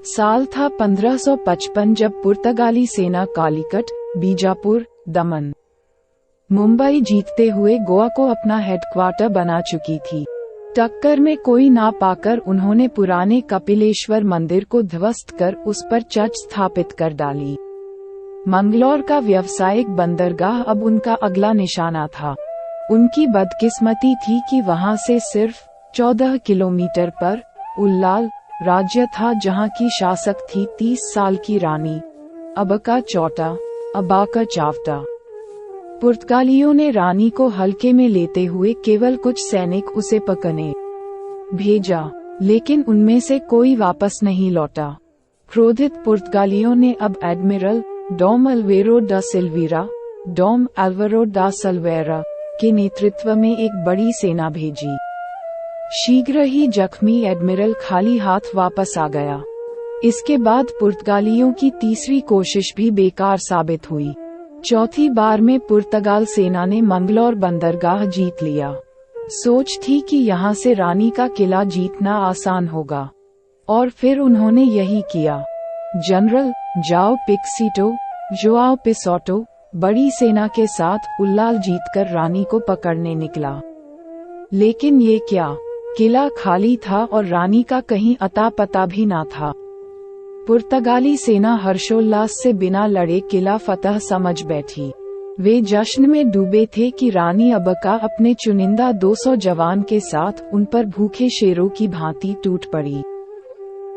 साल था 1555 जब पुर्तगाली सेना कालीकट, बीजापुर, दमन, मुंबई जीतते हुए गोवा को अपना हेडक्वार्टर बना चुकी थी। टक्कर में कोई ना पाकर उन्होंने पुराने कपिलेश्वर मंदिर को ध्वस्त कर उस पर चर्च स्थापित कर डाली। मंगलौर का व्यावसायिक बंदरगाह अब उनका अगला निशाना था। उनकी बदकिस्मती थी कि वहां से सिर्फ 14 किलोमीटर पर उल्लाल राज्य था, जहां की शासक थी 30 साल की रानी अबका चौटा अबाका चावटा। पुर्तगालियों ने रानी को हल्के में लेते हुए केवल कुछ सैनिक उसे पकड़ने भेजा, लेकिन उनमें से कोई वापस नहीं लौटा। क्रोधित पुर्तगालियों ने अब एडमिरल डॉम अल्वेरो डा सिल्वीरा, डॉम अल्वारो डा सल्वेरा के नेतृत्व में एक बड़ी सेना भेजी। शीघ्र ही जख्मी एडमिरल खाली हाथ वापस आ गया। इसके बाद पुर्तगालियों की तीसरी कोशिश भी बेकार साबित हुई। चौथी बार में पुर्तगाल सेना ने मंगलौर बंदरगाह जीत लिया। सोच थी कि यहाँ से रानी का किला जीतना आसान होगा, और फिर उन्होंने यही किया। जनरल जाओ पिक्सिटो जोआओ पिसोटो बड़ी सेना के साथ उल्लाल जीतकर रानी को पकड़ने निकला। लेकिन ये क्या, किला खाली था और रानी का कहीं अता पता भी ना था। पुर्तगाली सेना हर्षोल्लास से बिना लड़े किला फतह समझ बैठी। वे जश्न में डूबे थे कि रानी अबका अपने चुनिंदा 200 जवान के साथ उन पर भूखे शेरों की भांति टूट पड़ी।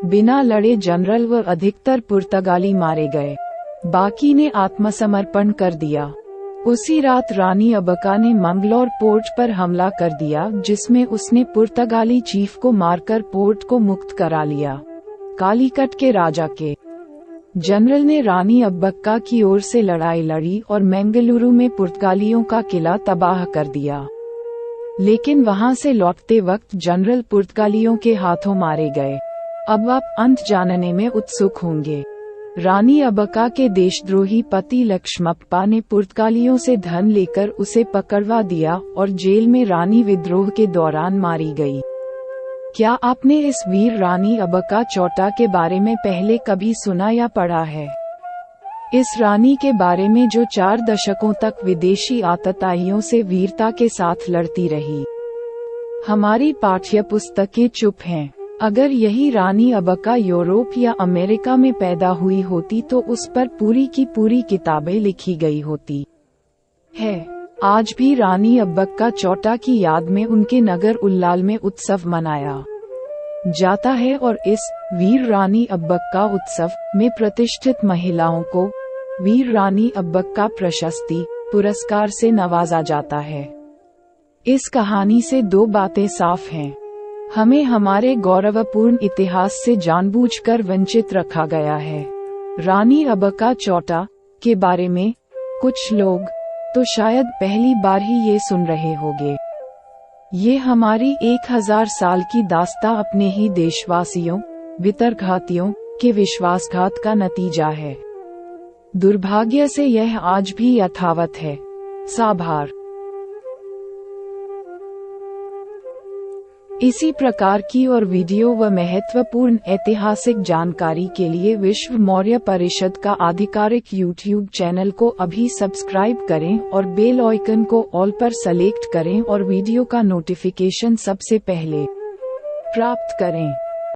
बिना लड़े जनरल व अधिकतर पुर्तगाली मारे गए, बाकी ने आत्मसमर्पण कर दिया। उसी रात रानी अबका ने मंगलौर पोर्ट पर हमला कर दिया, जिसमें उसने पुर्तगाली चीफ को मारकर पोर्ट को मुक्त करा लिया। कालीकट के राजा के जनरल ने रानी अब्बक्का की ओर से लड़ाई लड़ी और मैंगलुरु में पुर्तगालियों का किला तबाह कर दिया। लेकिन वहां से लौटते वक्त जनरल पुर्तगालियों के हाथों मारे गए। अब आप अंत जानने में उत्सुक होंगे। रानी अबका के देशद्रोही पति लक्ष्मप्पा ने पुर्तगालियों से धन लेकर उसे पकड़वा दिया और जेल में रानी विद्रोह के दौरान मारी गई। क्या आपने इस वीर रानी अबका चौटा के बारे में पहले कभी सुना या पढ़ा है? इस रानी के बारे में जो 4 दशकों तक विदेशी आतताइयों से वीरता के साथ लड़ती रही। हमारी पाठ्य पुस्तकें चुप हैं। अगर यही रानी अबका यूरोप या अमेरिका में पैदा हुई होती तो उस पर पूरी की पूरी किताबें लिखी गई होती है। आज भी रानी अब्बक्का चौटा की याद में उनके नगर उल्लाल में उत्सव मनाया जाता है और इस वीर रानी अब्बक्का उत्सव में प्रतिष्ठित महिलाओं को वीर रानी अब्बक्का प्रशस्ति पुरस्कार से नवाजा जाता है। इस कहानी से 2 बातें साफ हैं। हमें हमारे गौरवपूर्ण इतिहास से जानबूझकर वंचित रखा गया है। रानी अबका चौटा के बारे में कुछ लोग तो शायद पहली बार ही ये सुन रहे होंगे। ये हमारी 1000 साल की दास्तां अपने ही देशवासियों वितरघातियों के विश्वासघात का नतीजा है। दुर्भाग्य से यह आज भी यथावत है। साभार। इसी प्रकार की और वीडियो व महत्वपूर्ण ऐतिहासिक जानकारी के लिए विश्व मौर्य परिषद का आधिकारिक YouTube चैनल को अभी सब्सक्राइब करें और बेल आइकन को ऑल पर सेलेक्ट करें और वीडियो का नोटिफिकेशन सबसे पहले प्राप्त करें।